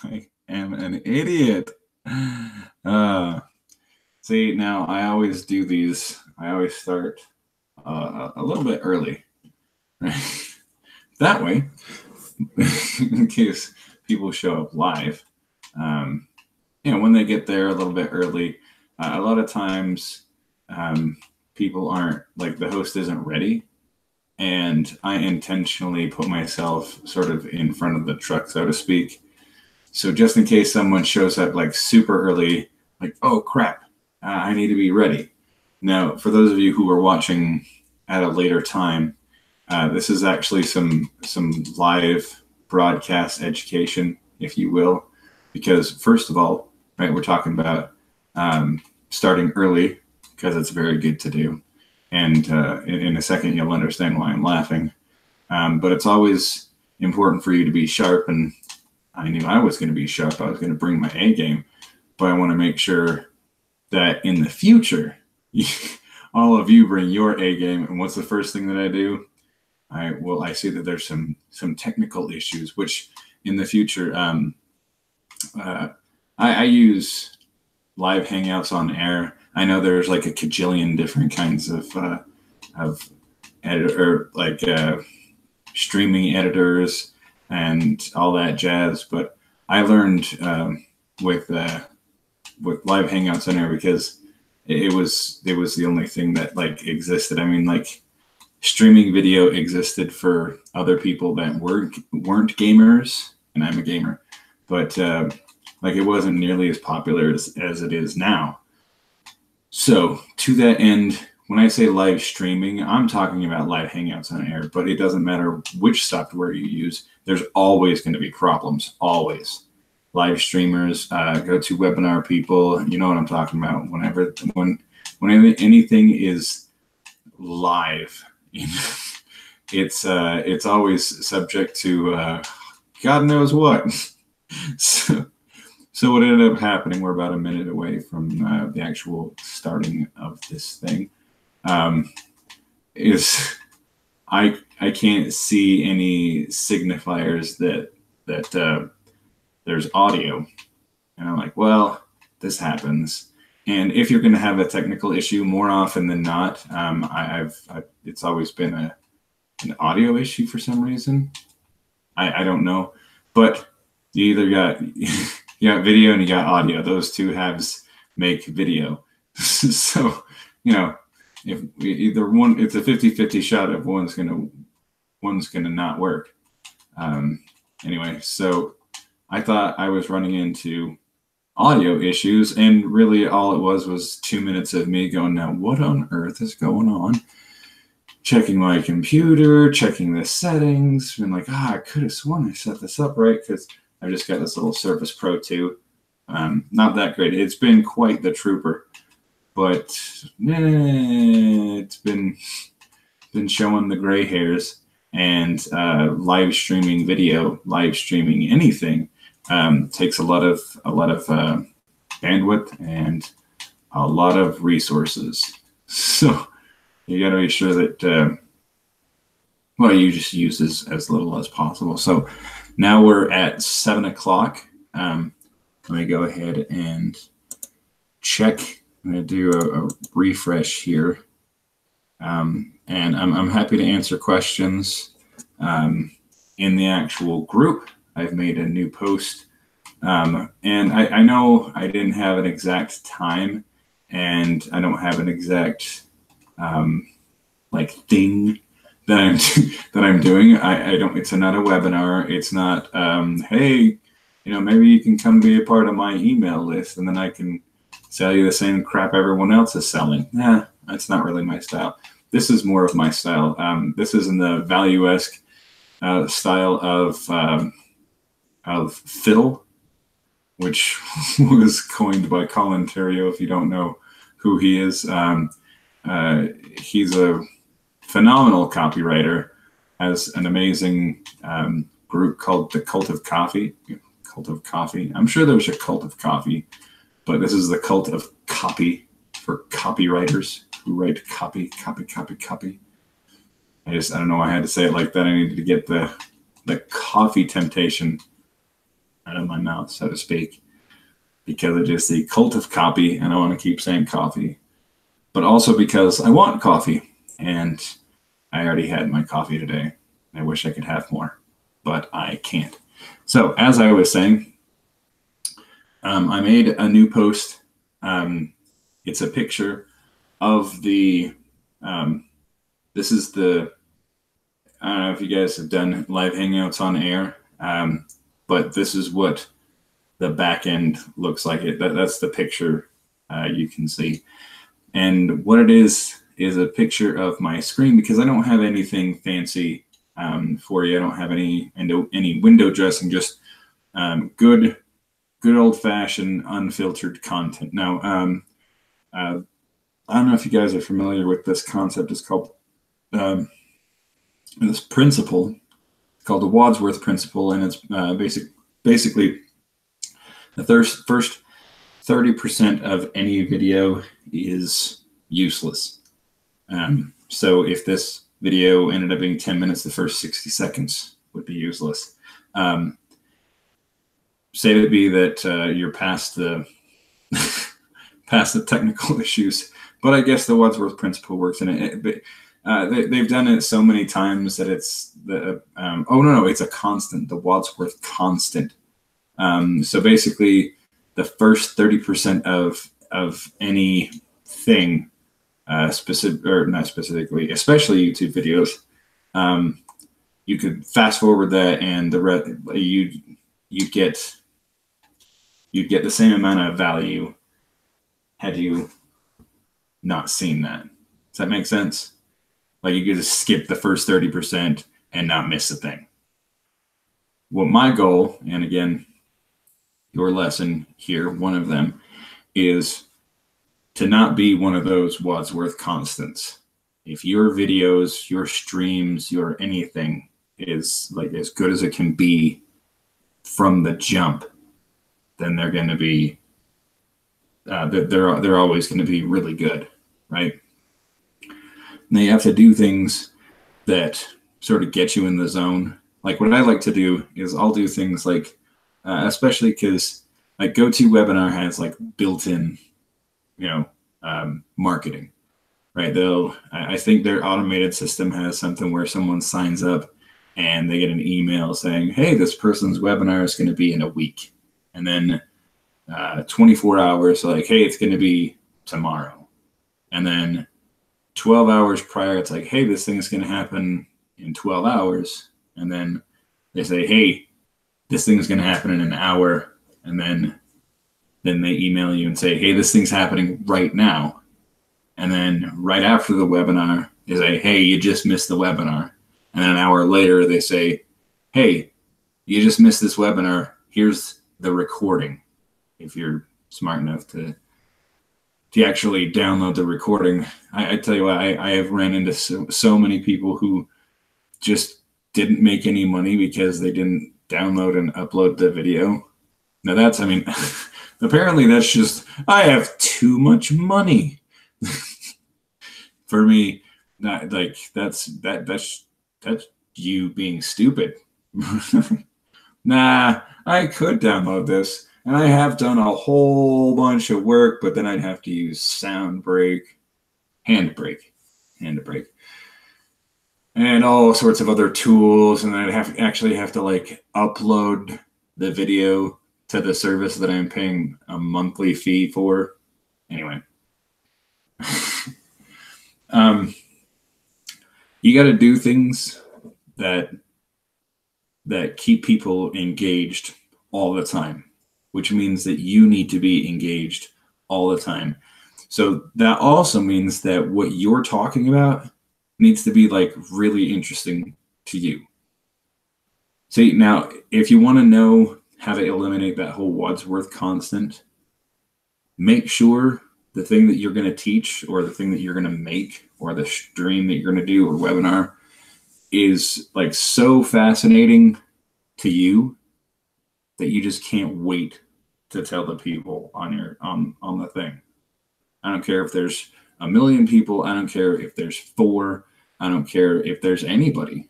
I am an idiot. See, now I always do these. I always start a little bit early. Right? That way, in case people show up live, when they get there a little bit early, a lot of times people aren't, like, the host isn't ready. And I intentionally put myself sort of in front of the truck, so to speak. So just in case someone shows up like super early, like, oh crap, I need to be ready. Now, for those of you who are watching at a later time, this is actually some live broadcast education, if you will, because first of all, right, we're talking about starting early because it's very good to do. And in a second, you'll understand why I'm laughing. But it's always important for you to be sharp. And I knew I was going to be sharp. I was going to bring my A game. But I want to make sure that in the future, all of you bring your A game. And what's the first thing that I do? I see that there's some technical issues, which in the future, I use live Hangouts on air. I know there's like a cajillion different kinds of editor, like streaming editors and all that jazz. But I learned with live Hangouts on air because it was the only thing that like existed. I mean, like, streaming video existed for other people that weren't gamers, and I'm a gamer, but like, it wasn't nearly as popular as it is now. So to that end, when I say live streaming, I'm talking about live Hangouts on air, but it doesn't matter which software you use. There's always going to be problems, always. Live streamers, go to webinar people, you know what I'm talking about. When anything is live, it's always subject to God knows what. So what ended up happening, we're about a minute away from the actual starting of this thing, is I can't see any signifiers that there's audio. And I'm like, well, this happens. And if you're going to have a technical issue, more often than not, it's always been an audio issue for some reason. I don't know. But you either got... You got video and you got audio. Those two halves make video. So, if either one, it's a 50-50 shot if one's gonna not work. Anyway, so I thought I was running into audio issues, and really all it was 2 minutes of me going, now what on earth is going on? Checking my computer, checking the settings, and like, I could have sworn I set this up right, because I've just got this little Surface Pro 2. Not that great. It's been quite the trooper, but it's been showing the gray hairs. And live streaming video, live streaming anything, takes a lot of bandwidth and a lot of resources. So you got to make sure that you just use as little as possible. So now we're at 7 o'clock. Let me go ahead and check. I'm going to do a refresh here. And I'm happy to answer questions in the actual group. I've made a new post. And I know I didn't have an exact time, and I don't have an exact thing that I'm doing. I don't. It's not a webinar. It's not. Hey, maybe you can come be a part of my email list, and then I can sell you the same crap everyone else is selling. Nah, that's not really my style. This is more of my style. This is in the value-esque style of fiddle, which was coined by Colin Terrio. If you don't know who he is, he's a phenomenal copywriter. Has an amazing group called the Cult of Coffee. Cult of Coffee. I'm sure there's a Cult of Coffee, but this is the Cult of Copy for copywriters who write copy. I don't know why I had to say it like that. I needed to get the coffee temptation out of my mouth, so to speak, because of just the cult of copy, and I want to keep saying coffee, but also because I want coffee, and I already had my coffee today. I wish I could have more, but I can't. So as I was saying, I made a new post. It's a picture of the, this is the, I don't know if you guys have done live Hangouts on air, but this is what the back end looks like. That's the picture you can see. And what it is a picture of my screen, because I don't have anything fancy for you. I don't have any window dressing, just good old-fashioned unfiltered content. Now, I don't know if you guys are familiar with this concept. It's called this principle. It's called the Wadsworth principle, and it's basically the first 30% of any video is useless. So if this video ended up being 10 minutes, the first 60 seconds would be useless. Say to be that you're past the past the technical issues, but I guess the Wadsworth principle works in it. They've done it so many times that it's the it's a constant, the Wadsworth constant. So basically, the first 30% of anything, specific or not specifically, especially YouTube videos, you could fast forward that, and the rest you'd get the same amount of value had you not seen that. Does that make sense? Like you could just skip the first 30% and not miss a thing. Well, my goal, and again, your lesson here, one of them, is to not be one of those Wadsworth constants. If your videos, your streams, your anything is like as good as it can be from the jump, then they're going to be they're always going to be really good, right? And they have to do things that sort of get you in the zone. Like what I like to do is I'll do things like, especially because like GoToWebinar has like built-in, marketing, right? I think their automated system has something where someone signs up and they get an email saying, hey, this person's webinar is going to be in a week. And then 24 hours, like, hey, it's going to be tomorrow. And then 12 hours prior, it's like, hey, this thing is going to happen in 12 hours. And then they say, hey, this thing is going to happen in an hour. And then they email you and say, hey, this thing's happening right now. And then right after the webinar, they say, hey, you just missed the webinar. And then an hour later, they say, hey, you just missed this webinar. Here's the recording. If you're smart enough to actually download the recording. I tell you what, I have ran into so many people who just didn't make any money because they didn't download and upload the video. Now that's, I mean, apparently that's just, I have too much money. For me, not like that's you being stupid. Nah, I could download this. And I have done a whole bunch of work, but then I'd have to use Handbrake, and all sorts of other tools. And then I'd actually have to like upload the video to the service that I'm paying a monthly fee for. Anyway, you got to do things that keep people engaged all the time, which means that you need to be engaged all the time. So that also means that what you're talking about needs to be like really interesting to you. See, now, if you want to know how to eliminate that whole Wadsworth constant, make sure the thing that you're going to teach or the thing that you're going to make or the stream that you're going to do or webinar is like so fascinating to you that you just can't wait to tell the people on the thing. I don't care if there's 1 million people. I don't care if there's 4. I don't care if there's anybody.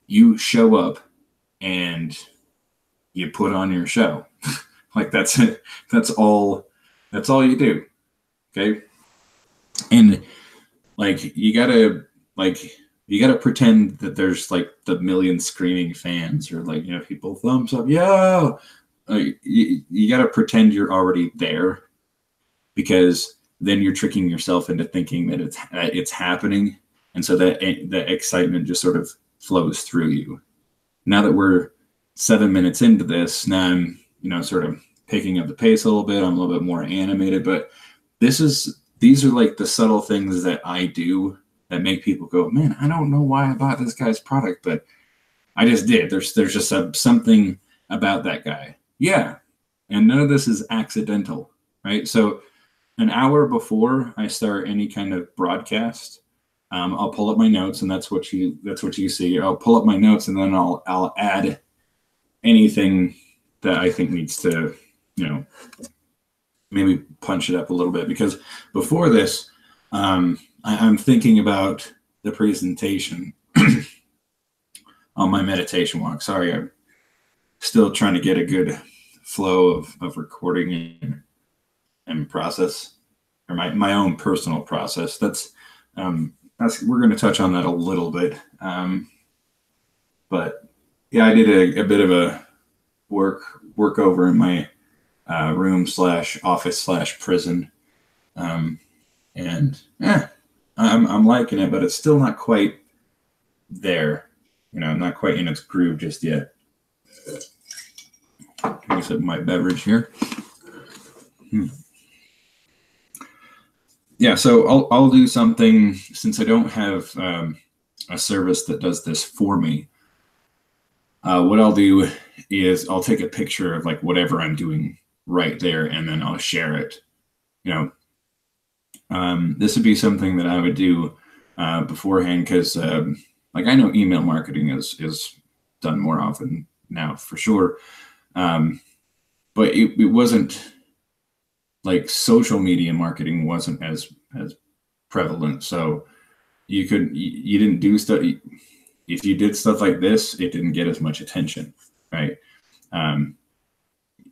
You show up and you put on your show. Like that's it. That's all you do. Okay. And like you gotta pretend that there's like the million screaming fans, or like, people thumbs up, yeah. You gotta pretend you're already there, because then you're tricking yourself into thinking that it's happening, and so that excitement just sort of flows through you. Now that we're 7 minutes into this, now I'm sort of picking up the pace a little bit. I'm a little bit more animated, but these are like the subtle things that I do that make people go, man, I don't know why I bought this guy's product, but I just did. There's just something about that guy. Yeah. And none of this is accidental, right? So an hour before I start any kind of broadcast, I'll pull up my notes, and that's what you see. I'll pull up my notes, and then I'll add anything that I think needs to, maybe punch it up a little bit, because before this, I'm thinking about the presentation on my meditation walk. Sorry, I'm still trying to get a good flow of recording and process, or my own personal process. That's we're going to touch on that a little bit. But yeah, I did a bit of a work over in my room / office / prison, and I'm liking it, but it's still not quite there. I'm not quite in its groove just yet. Take a sip of my beverage here. Yeah, so I'll do something, since I don't have a service that does this for me. What I'll do is I'll take a picture of like whatever I'm doing right there, and then I'll share it. This would be something that I would do beforehand, because like I know email marketing is done more often now for sure, but it wasn't like social media marketing wasn't as prevalent. So you didn't do stuff. If you did stuff like this, it didn't get as much attention, right?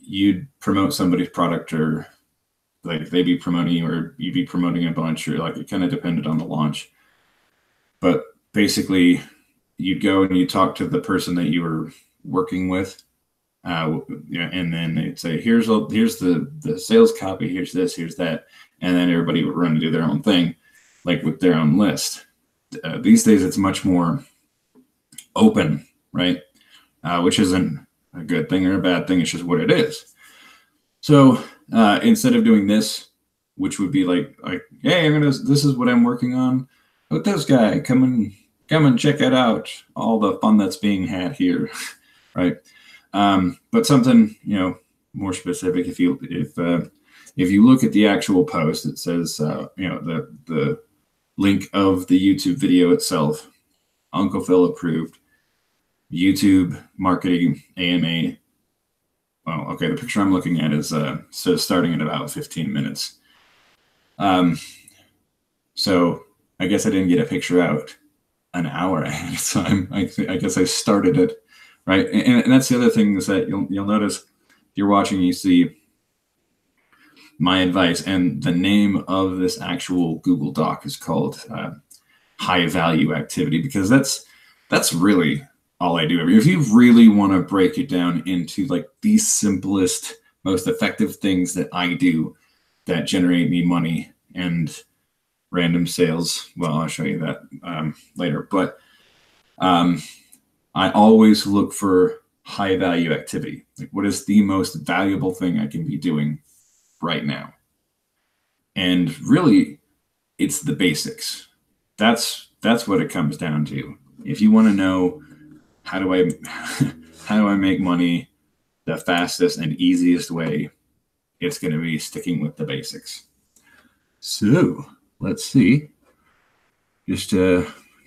You'd promote somebody's product, or like they'd be promoting you, or you'd be promoting a bunch, or like it kind of depended on the launch. But basically, you'd go and you talk to the person that you were working with, and then they'd say, here's the sales copy, here's this, here's that, and then everybody would run and do their own thing, like with their own list. These days, it's much more open, right? Which isn't a good thing or a bad thing. It's just what it is. So instead of doing this, which would be like, hey, this is what I'm working on with this guy. Come and check it out. All the fun that's being had here, right? But something more specific. If you look at the actual post, it says the link of the YouTube video itself. Uncle Phil approved. YouTube marketing AMA. Oh, okay. The picture I'm looking at is so starting at about 15 minutes. So I guess I didn't get a picture out an hour ahead of time. I guess I started it, right? And that's the other thing, is that you'll notice if you're watching, you see my advice, and the name of this actual Google Doc is called high value activity, because that's really all I do. If you really want to break it down into like the simplest, most effective things that I do that generate me money and random sales, well, I'll show you that later. But I always look for high value activity. Like, what is the most valuable thing I can be doing right now? And really, it's the basics. That's what it comes down to. If you want to know how do I make money the fastest and easiest way, it's going to be sticking with the basics. So let's see. Just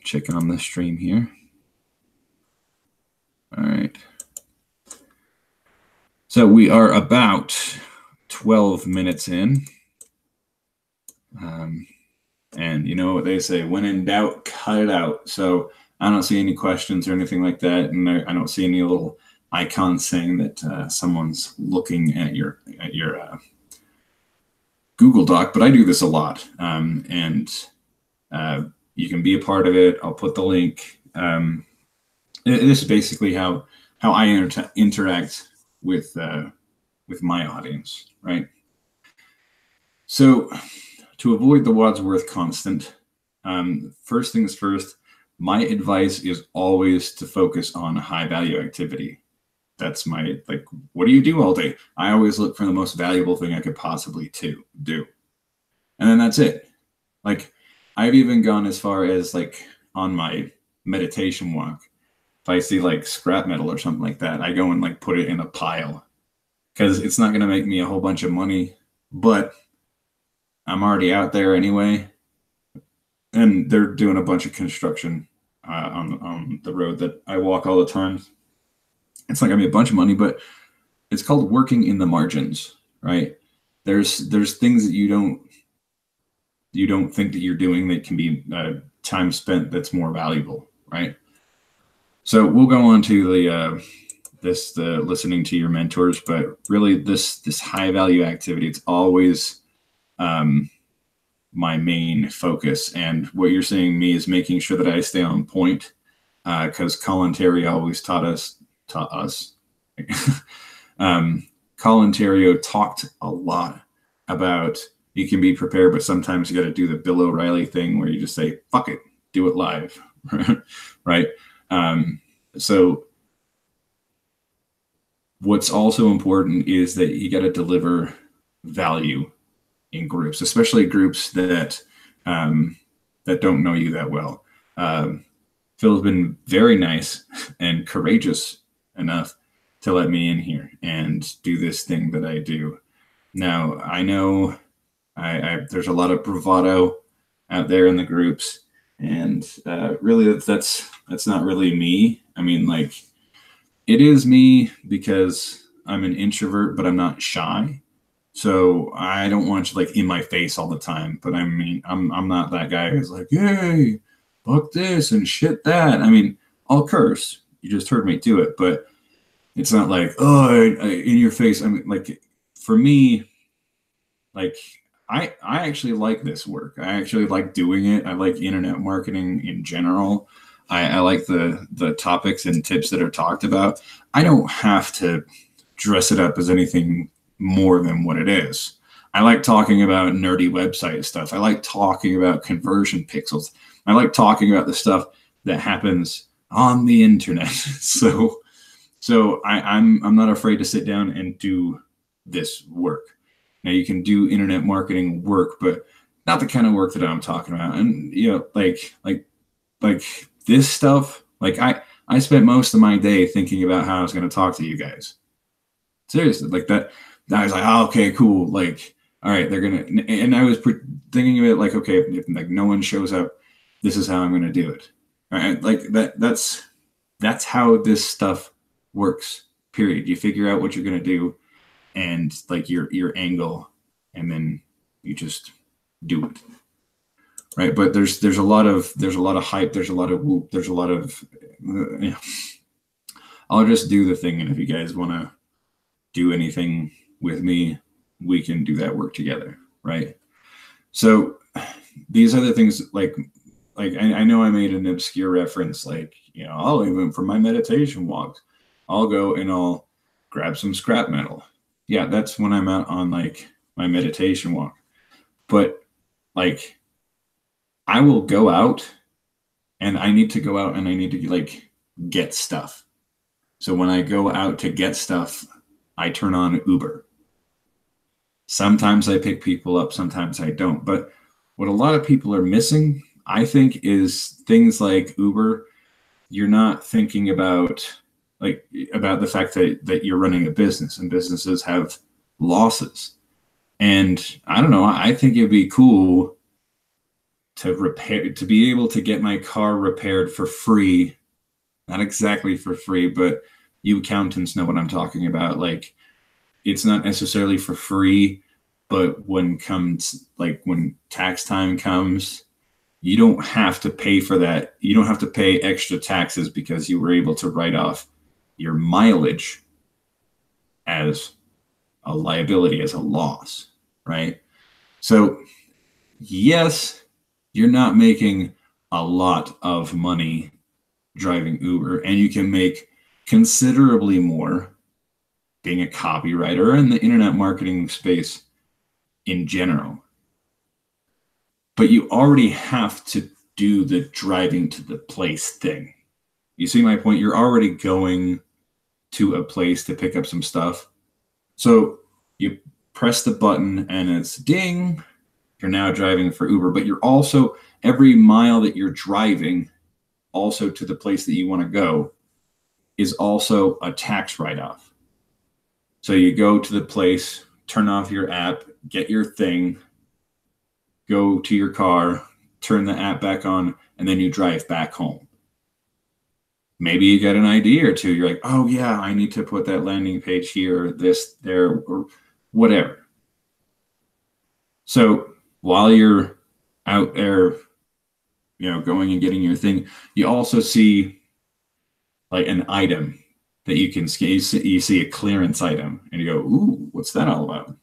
check on the stream here. All right. So we are about 12 minutes in. And you know what they say, when in doubt, cut it out. So I don't see any questions or anything like that. And I don't see any little icon saying that someone's looking at your Google Doc, but I do this a lot, and you can be a part of it. I'll put the link. This is basically how I interact with my audience, right? So to avoid the Wadsworth Constant, first things first, my advice is always to focus on high value activity. That's my, like, what do you do all day? I always look for the most valuable thing I could possibly do. And then that's it. Like, I've even gone as far as, like, on my meditation walk, if I see like scrap metal or something like that, I go and like put it in a pile, because it's not going to make me a whole bunch of money, but I'm already out there anyway. And they're doing a bunch of construction on the road that I walk all the time. It's not going to be a bunch of money, but it's called working in the margins, right? There's things that you don't think that you're doing that can be time spent that's more valuable, right? So we'll go on to the listening to your mentors, but really this high value activity, it's always my main focus. And what you're saying me is making sure that I stay on point, because Colin Terry always taught us. Colin Terry talked a lot about you can be prepared, but sometimes you got to do the Bill O'Reilly thing where you just say, fuck it, do it live, right? So what's also important is that you got to deliver value in groups, especially groups that don't know you that well. Phil's been very nice and courageous enough to let me in here and do this thing that I do. Now, I know there's a lot of bravado out there in the groups, and really that's not really me. I mean, like, it is me because I'm an introvert, but I'm not shy. So I don't want you like in my face all the time. But I mean, I'm not that guy who's like, hey, fuck this and shit that. I mean, I'll curse. You just heard me do it, but it's not like, oh, in your face. I mean, like, for me, like, I actually like this work. I actually like doing it. I like internet marketing in general. I like the topics and tips that are talked about. I don't have to dress it up as anything more than what it is. I like talking about nerdy website stuff. I like talking about conversion pixels. I like talking about the stuff that happens on the internet. So I'm not afraid to sit down and do this work. Now, you can do internet marketing work, but not the kind of work that I'm talking about. And, you know, like this stuff, like I spent most of my day thinking about how I was going to talk to you guys. Seriously, like that. I was like, oh, okay, cool. Like, all right, they're going to, and I was thinking of it like, okay, if like no one shows up, this is how I'm going to do it. All right. Like that's how this stuff works, period. You figure out what you're going to do and like your angle, and then you just do it. Right. But there's a lot of hype. There's a lot of whoop. There's a lot of, yeah. I'll just do the thing. And if you guys want to do anything with me, we can do that work together. Right. So these other things, like I know I made an obscure reference, like, you know, I'll even for my meditation walks, I'll go and I'll grab some scrap metal. Yeah, that's when I'm out on like my meditation walk. But like, I will go out and I need to go out and I need to like get stuff. So when I go out to get stuff, I turn on Uber. Sometimes I pick people up, sometimes I don't. But what a lot of people are missing, I think, is things like Uber. You're not thinking about the fact that you're running a business, and businesses have losses. And I don't know, I think it'd be cool to be able to get my car repaired for free. Not exactly for free, but you accountants know what I'm talking about. Like, it's not necessarily for free, but when tax time comes, you don't have to pay for that. You don't have to pay extra taxes because you were able to write off your mileage as a liability, as a loss, right? So yes, you're not making a lot of money driving Uber, and you can make considerably more being a copywriter or in the internet marketing space in general. But you already have to do the driving to the place thing. You see my point? You're already going to a place to pick up some stuff. So you press the button and it's ding. You're now driving for Uber, but you're also, every mile that you're driving also to the place that you want to go is also a tax write-off. So you go to the place, turn off your app, get your thing, go to your car, turn the app back on, and then you drive back home. Maybe you get an idea or two. You're like, oh yeah, I need to put that landing page here, this, there, or whatever. So while you're out there, going and getting your thing, you also see like an item that you can scan. You see a clearance item and you go, ooh, what's that all about?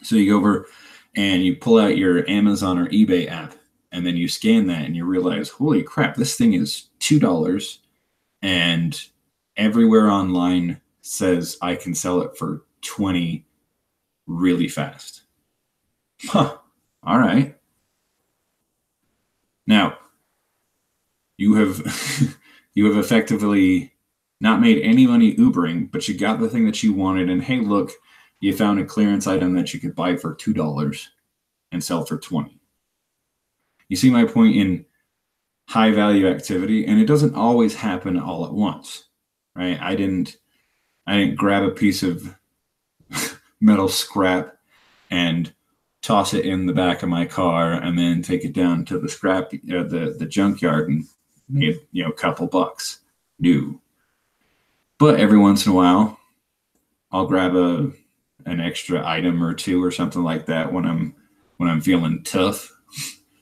So you go over and you pull out your Amazon or eBay app, and then you scan that and you realize, holy crap, this thing is $2, and everywhere online says I can sell it for $20 really fast. Huh. All right. Now, you have effectively not made any money Ubering, but you got the thing that you wanted, and hey, look, you found a clearance item that you could buy for $2 and sell for $20. You see my point in high value activity, and it doesn't always happen all at once, right? I didn't grab a piece of metal scrap and toss it in the back of my car and then take it down to the scrap, the junkyard, and made a couple bucks. No. But every once in a while, I'll grab an extra item or two or something like that when I'm feeling tough,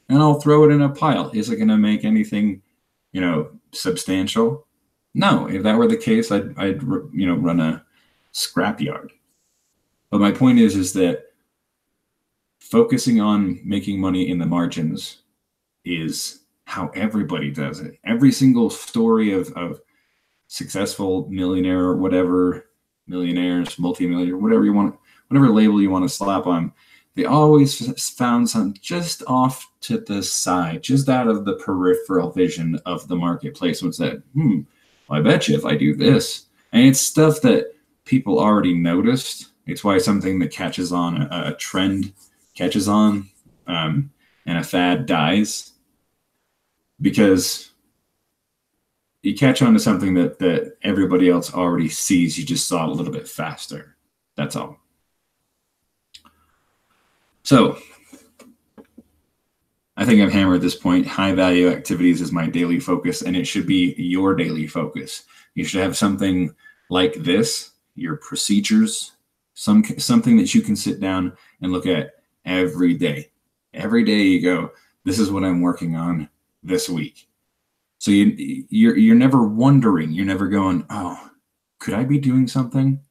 and I'll throw it in a pile. Is it going to make anything, substantial? No. If that were the case, I'd run a scrap yard. But my point is that focusing on making money in the margins is how everybody does it. Every single story of successful millionaire or whatever, millionaires, multimillionaire, whatever label you want to slap on, they always found something just off to the side, just out of the peripheral vision of the marketplace. What's that? Well, I bet you if I do this. And it's stuff that people already noticed. It's why something that catches on, a trend catches on, and a fad dies, because you catch on to something that everybody else already sees. You just saw it a little bit faster. That's all. So I think I've hammered this point. High value activities is my daily focus, and it should be your daily focus. You should have something like this, your procedures, something that you can sit down and look at every day. Every day you go, this is what I'm working on this week. So you're never wondering, you're never going, oh, could I be doing something?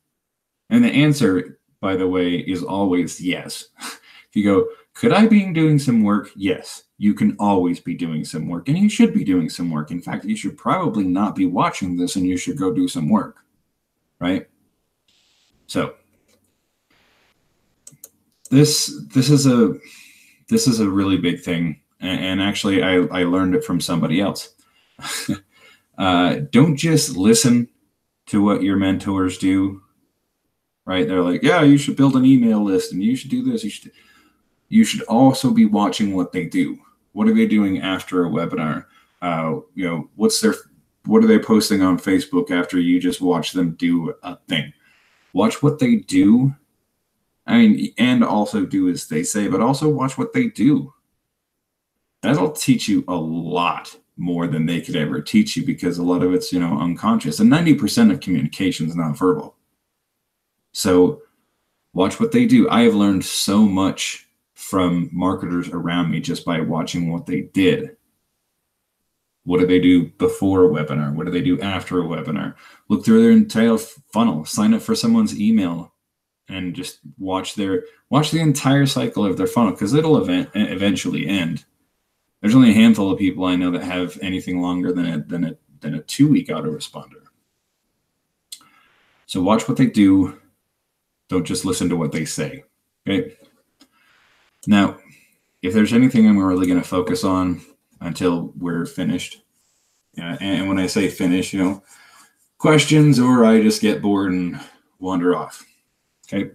And the answer, by the way, is always yes. If you go, could I be doing some work? Yes, you can always be doing some work, and you should be doing some work. In fact, you should probably not be watching this, and you should go do some work, right? So this is a really big thing, and actually I learned it from somebody else. Don't just listen to what your mentors do, right? They're like, yeah, you should build an email list and you should do this. You should also be watching what they do. What are they doing after a webinar? What are they posting on Facebook after you just watch them do a thing? Watch what they do. And also do as they say, but also watch what they do. That'll teach you a lot more than they could ever teach you, because a lot of it's, unconscious, and 90% of communication is not verbal. So watch what they do. I have learned so much from marketers around me just by watching what they did. What do they do before a webinar? What do they do after a webinar? Look through their entire funnel, sign up for someone's email, and just watch the entire cycle of their funnel, because it'll eventually end. There's only a handful of people I know that have anything longer than a 2-week autoresponder. So watch what they do. Don't just listen to what they say. Okay. Now, if there's anything I'm really going to focus on until we're finished, and when I say finish, questions, or I just get bored and wander off. Okay.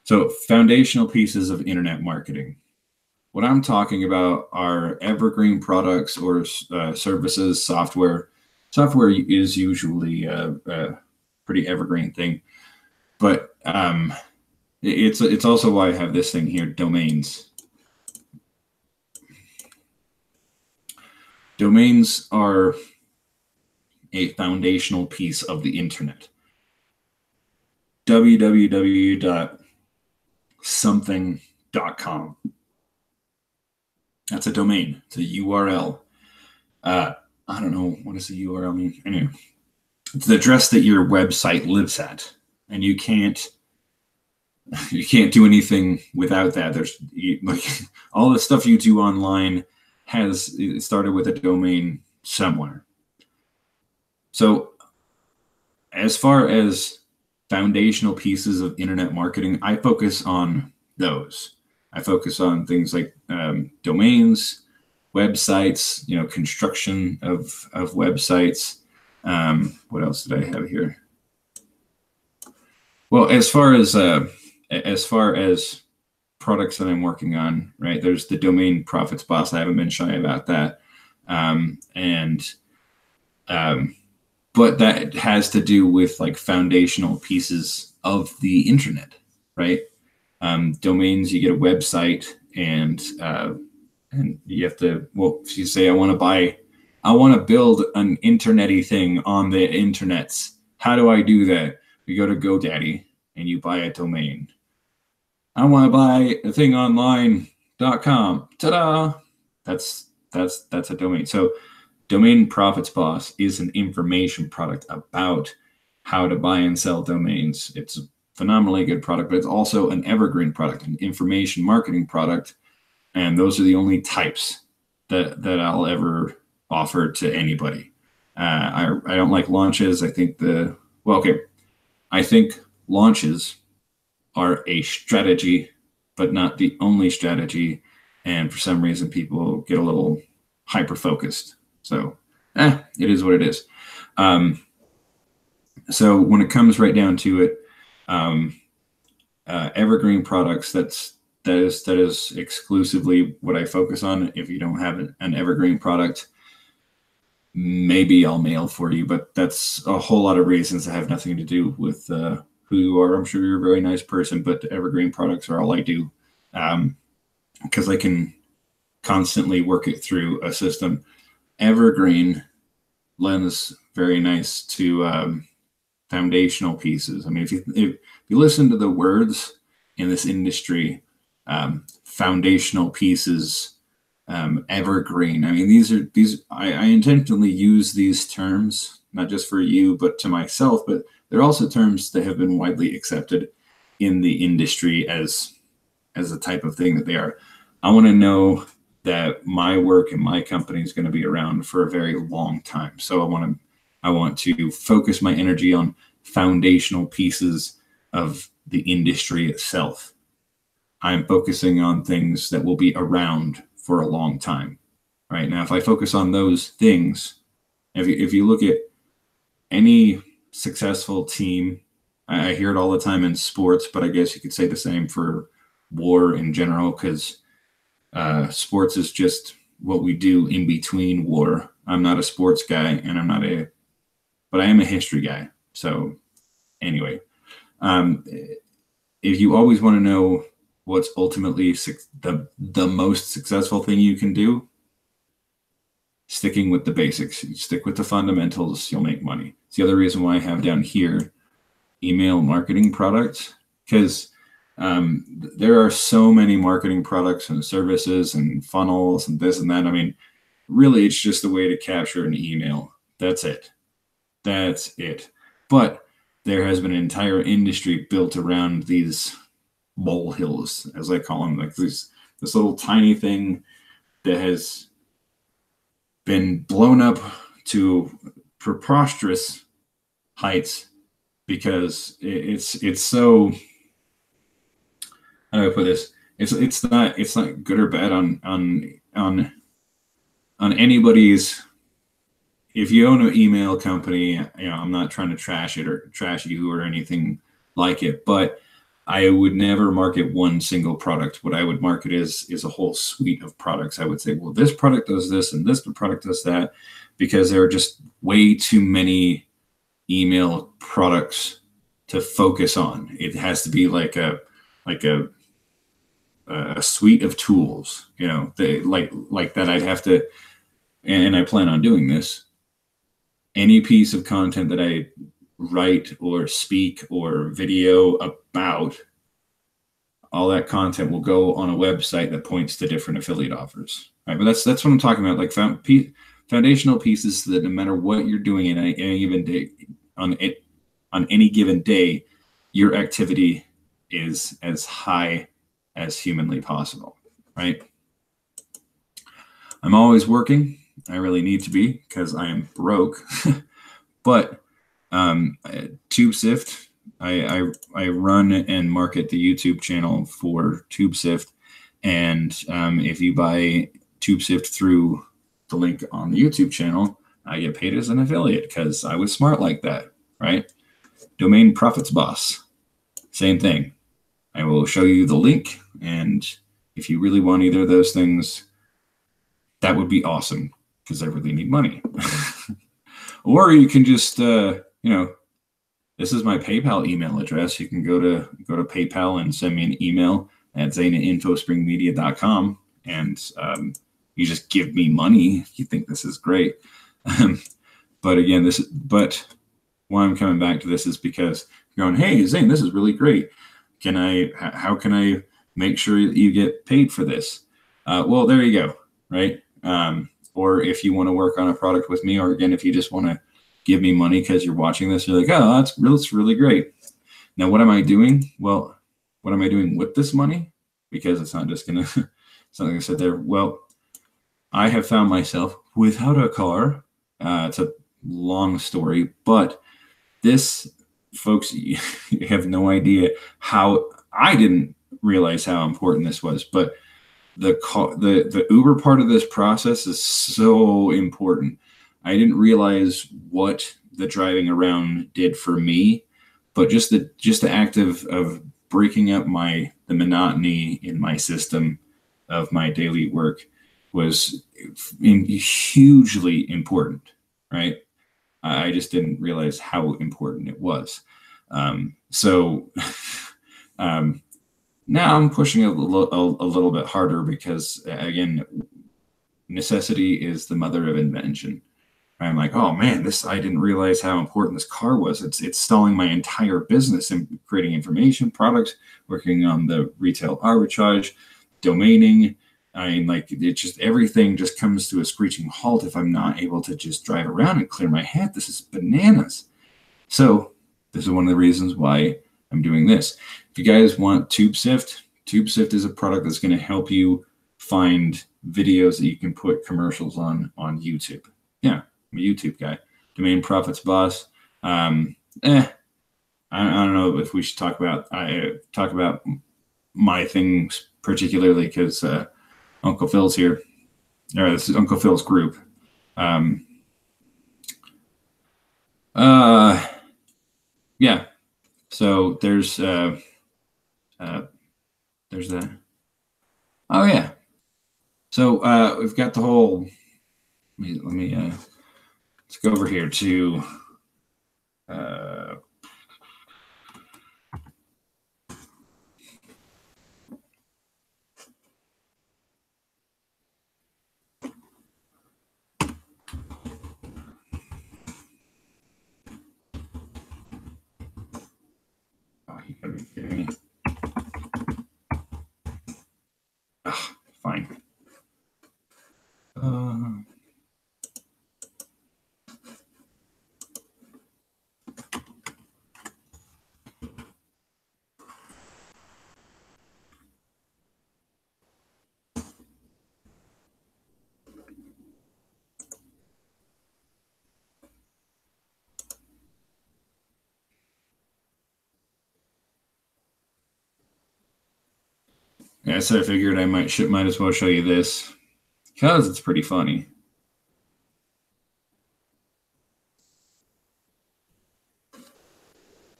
So foundational pieces of internet marketing. What I'm talking about are evergreen products or services, software. Software is usually a pretty evergreen thing, but it's also why I have this thing here, domains. Domains are a foundational piece of the internet. www.something.com. That's a domain. It's a URL. I don't know, what does the URL mean? Anyway, it's the address that your website lives at, and you can't do anything without that. There's like all the stuff you do online has started with a domain somewhere. So as far as foundational pieces of internet marketing, I focus on those. I focus on things like domains, websites, construction of websites. What else did I have here? Well, as far as products that I'm working on, right? There's the domain profits boss. I haven't been shy about that. But that has to do with like foundational pieces of the internet, right? Domains, you get a website, and you have to, well, if you say, I want to build an internet-y thing on the internets. How do I do that? You go to GoDaddy and you buy a domain. I want to buy a thing online.com. Ta-da! That's a domain. So Domain Profits Boss is an information product about how to buy and sell domains. It's a phenomenally good product, but it's also an evergreen product, an information marketing product. And those are the only types that I'll ever offer to anybody. I don't like launches. I think I think launches are a strategy, but not the only strategy. And for some reason, people get a little hyper-focused. So it is what it is. So when it comes right down to it, evergreen products, that is exclusively what I focus on. If you don't have an evergreen product, maybe I'll mail for you, but that's a whole lot of reasons that have nothing to do with who you are. I'm sure you're a very nice person, but the evergreen products are all I do, because I can constantly work it through a system. Evergreen lends very nice to foundational pieces. I mean, if you listen to the words in this industry, foundational pieces, evergreen. I mean, I intentionally use these terms, not just for you, but to myself, but they're also terms that have been widely accepted in the industry as a type of thing that they are. I want to know that my work and my company is going to be around for a very long time. So I want to focus my energy on foundational pieces of the industry itself. I'm focusing on things that will be around for a long time. Right now, if I focus on those things, if you look at any successful team, I hear it all the time in sports, but I guess you could say the same for war in general, because sports is just what we do in between war. I'm not a sports guy, and but I am a history guy. So anyway, if you always want to know what's ultimately the most successful thing you can do, sticking with the basics. You stick with the fundamentals, you'll make money. It's the other reason why I have down here email marketing products, because there are so many marketing products and services and funnels and this and that. I mean, really it's just a way to capture an email. That's it. That's it. But there has been an entire industry built around these molehills, as I call them, like this little tiny thing that has been blown up to preposterous heights because it's so, how do I put this? It's not good or bad on anybody's. If you own an email company, I'm not trying to trash it or trash you or anything like it, but I would never market one single product. What I would market is a whole suite of products. I would say, well, this product does this and this product does that, because there are just way too many email products to focus on. It has to be like a suite of tools, like that. I'd have to, and I plan on doing this. Any piece of content that I write or speak or video about, all that content will go on a website that points to different affiliate offers. Right? But that's what I'm talking about. Like foundational pieces that no matter what you're doing in any given day, on any given day, your activity is as high as humanly possible. Right? I'm always working. I really need to be because I am broke. But TubeSift, I run and market the YouTube channel for TubeSift, and if you buy TubeSift through the link on the YouTube channel, I get paid as an affiliate because I was smart like that, right? Domain Profits Boss, same thing. I will show you the link, and if you really want either of those things, that would be awesome because I really need money. Or you can just, this is my PayPal email address. You can go to PayPal and send me an email at zane@infospringmedia.com, and you just give me money. You think this is great. But again, but why I'm coming back to this is because you're going, hey, Zane, this is really great. How can I make sure you get paid for this? Well, there you go, right? Or if you want to work on a product with me, or again, if you just want to give me money because you're watching this, you're like, oh, that's really great. Now, what am I doing? Well, what am I doing with this money? Because it's not just going to, it's not going to sit there. Well, I have found myself without a car. It's a long story, but this, folks, you have no idea how, I didn't realize how important this was, but the Uber part of this process is so important. I didn't realize what the driving around did for me, but just the act of breaking up the monotony in my system of my daily work was hugely important, right? I just didn't realize how important it was. Now I'm pushing a little bit harder because, again, necessity is the mother of invention. I'm like, oh man, I didn't realize how important this car was. It's stalling my entire business and creating information products, working on the retail arbitrage, domaining. I mean, like, it just, everything just comes to a screeching halt if I'm not able to just drive around and clear my head. This is bananas. So this is one of the reasons why I'm doing this. If you guys want TubeSift is a product that's going to help you find videos that you can put commercials on YouTube. Yeah, I'm a YouTube guy. Domain Profits Boss. I don't know if we should talk about my things particularly because Uncle Phil's here. Or this is Uncle Phil's group. Yeah. So there's that. Oh yeah. So we've got the whole. Let me let's go over here to. You gotta be kidding me. Fine. Yeah, so I figured I might as well show you this because it's pretty funny.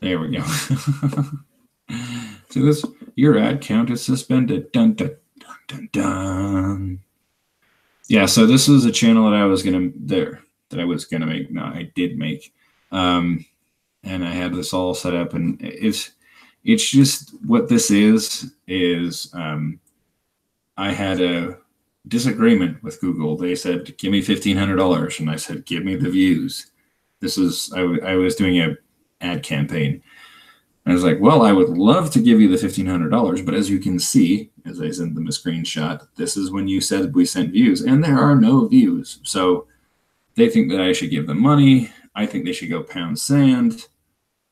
There we go. See this? Your ad count is suspended. Dun dun dun dun dun. Yeah, so this was a channel that I was gonna make. No, I did make, and I had this all set up, and it's just what this is. I had a disagreement with Google. They said, "Give me $1,500," and I said, "Give me the views." This is I was doing a ad campaign. And I was like, well, I would love to give you the $1,500, but as you can see, as I sent them a screenshot, this is when you said we sent views, and there are no views. So they think that I should give them money. I think they should go pound sand.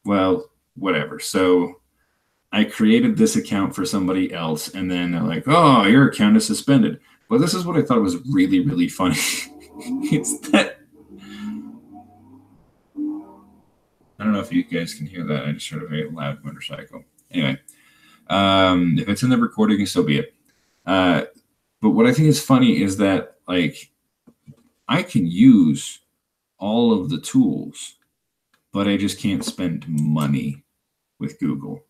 Well, whatever. So I created this account for somebody else, and then they're like, oh, your account is suspended. But this is what I thought was really, really funny. It's that I don't know if you guys can hear that. I just heard a very loud motorcycle. Anyway, if it's in the recording, so be it. But what I think is funny is that, like, I can use all of the tools, but I just can't spend money with Google,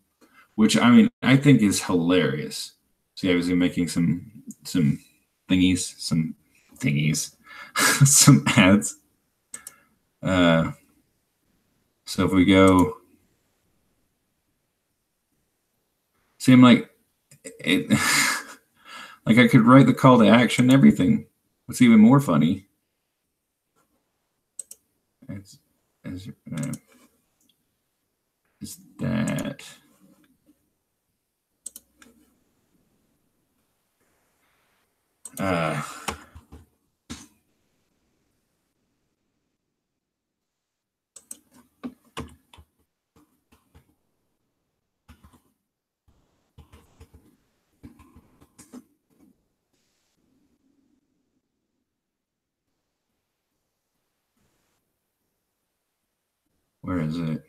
which, I mean, I think is hilarious. See, I was making some thingies, some ads. So if we go, see, I'm like, like I could write the call to action and everything. What's even more funny is that where is it?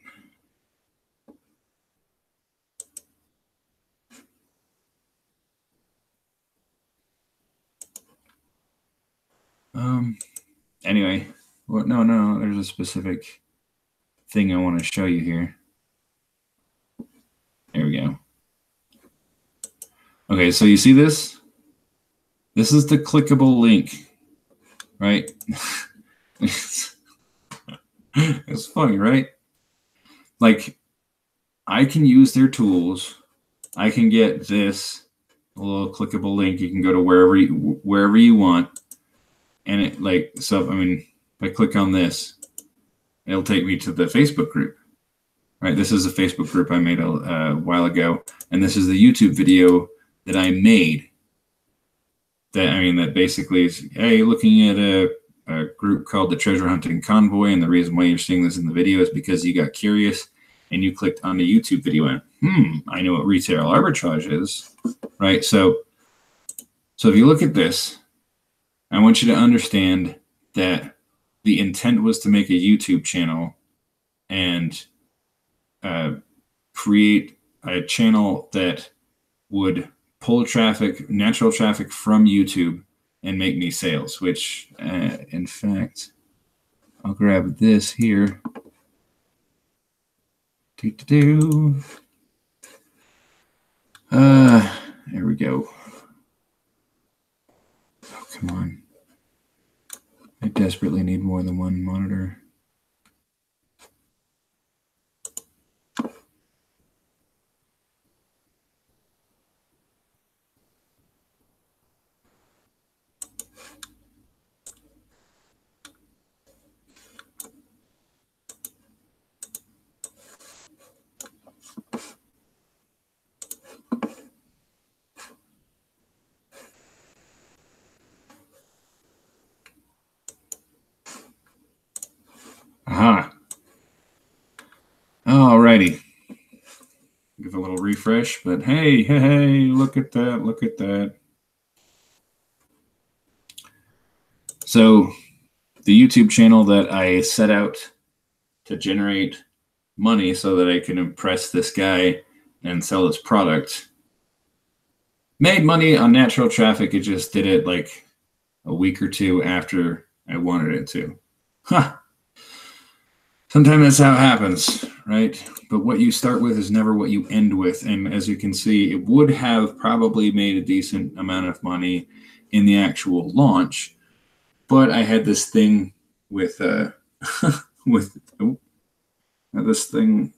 Anyway, well, no, there's a specific thing I want to show you here. There we go. Okay, so you see this? This is the clickable link, right? It's funny, right? Like, I can use their tools. I can get this little clickable link. You can go to wherever you want. And it, like, so, I mean, if I click on this, it'll take me to the Facebook group, right? This is a Facebook group I made a while ago. And this is the YouTube video that I made. That basically is, hey, looking at a group called the Treasure Hunting Convoy. And the reason why you're seeing this in the video is because you got curious and you clicked on the YouTube video and, I know what retail arbitrage is, right? So if you look at this, I want you to understand that the intent was to make a YouTube channel and create a channel that would pull traffic, natural traffic from YouTube and make me sales, which, in fact, I'll grab this here. There we go. Oh, come on. I desperately need more than one monitor. Aha. Alrighty. Give a little refresh, but hey, look at that, look at that. So the YouTube channel that I set out to generate money so that I can impress this guy and sell his product made money on natural traffic. It just did it like a week or two after I wanted it to. Huh. Sometimes that's how it happens, right? But what you start with is never what you end with. And as you can see, it would have probably made a decent amount of money in the actual launch. But I had this thing with, this thing,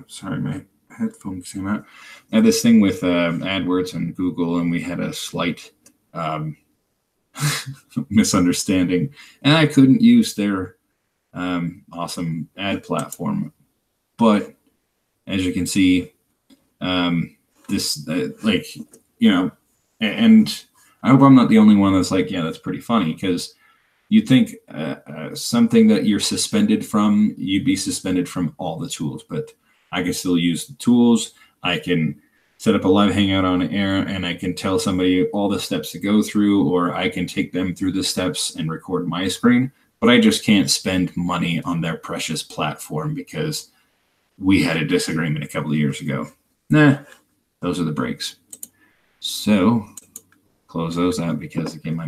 sorry, my headphones came out. I had this thing with AdWords and Google, and we had a slight misunderstanding. And I couldn't use their awesome ad platform. But as you can see, this, like, you know, and I hope I'm not the only one that's like, yeah, that's pretty funny, because you'd think something that you're suspended from, you'd be suspended from all the tools, but I can still use the tools. I can set up a live Hangout on air, and I can tell somebody all the steps to go through, or I can take them through the steps and record my screen, but I just can't spend money on their precious platform because we had a disagreement a couple of years ago. Nah, those are the breaks. So close those out because again, my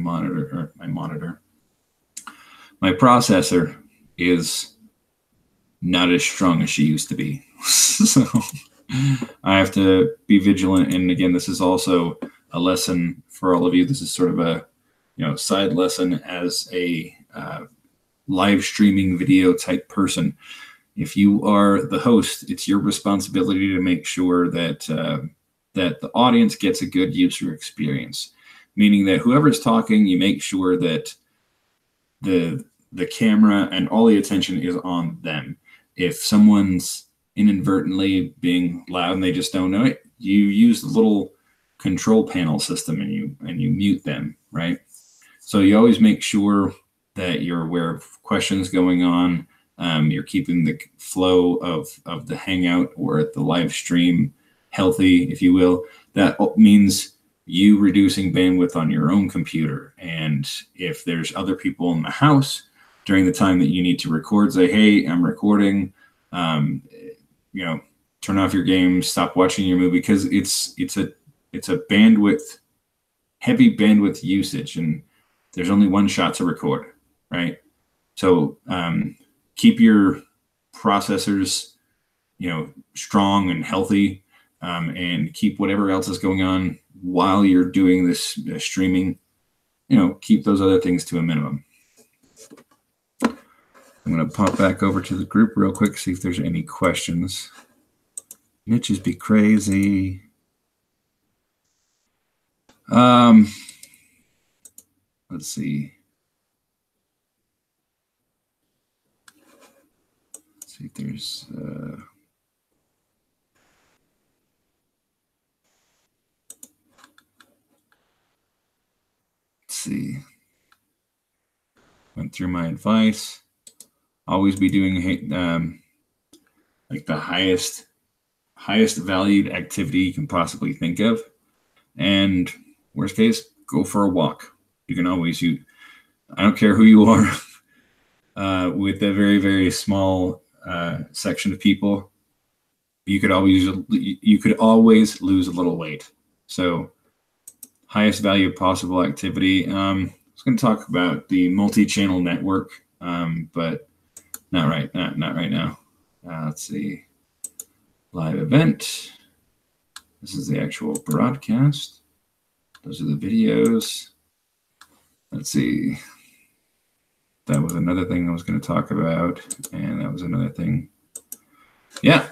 processor is not as strong as she used to be. So I have to be vigilant. And again, this is also a lesson for all of you. This is sort of a, you know, side lesson as a live streaming video type person. If you are the host, it's your responsibility to make sure that that the audience gets a good user experience, meaning that whoever's talking, you make sure that the camera and all the attention is on them. If someone's inadvertently being loud and they just don't know it, you use the little control panel system and you mute them, right? So you always make sure that you're aware of questions going on. You're keeping the flow of the Hangout or the live stream healthy, if you will. That means you reducing bandwidth on your own computer. And if there's other people in the house during the time that you need to record, say, hey, I'm recording, you know, turn off your game, stop watching your movie, because it's a bandwidth, heavy bandwidth usage, and there's only one shot to record, right? So keep your processors, you know, strong and healthy, and keep whatever else is going on while you're doing this streaming, you know, keep those other things to a minimum. I'm going to pop back over to the group real quick, see if there's any questions. Niches be crazy. Let's see. Let's see if there's let's see. Went through my advice. Always be doing like the highest valued activity you can possibly think of, and worst case, go for a walk. You can always I don't care who you are, with a very, very small section of people, you could always lose a little weight. So highest value possible activity. I was going to talk about the multi-channel network, but not right now. Let's see. Live event. This is the actual broadcast. Those are the videos. Let's see. That was another thing I was going to talk about, and that was another thing. Yeah.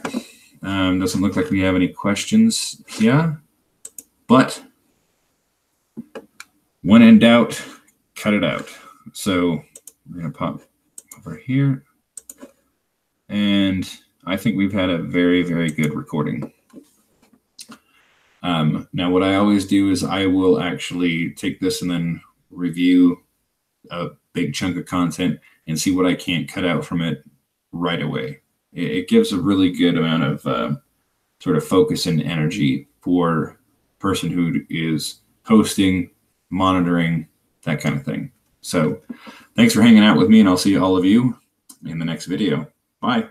Doesn't look like we have any questions here, but when in doubt, cut it out. So we're going to pop over here. And I think we've had a very, very good recording. Now, what I always do is I will actually take this and then review a big chunk of content and see what I can't cut out from it right away. It gives a really good amount of sort of focus and energy for a person who is hosting, monitoring, that kind of thing. So thanks for hanging out with me, and I'll see all of you in the next video. Bye.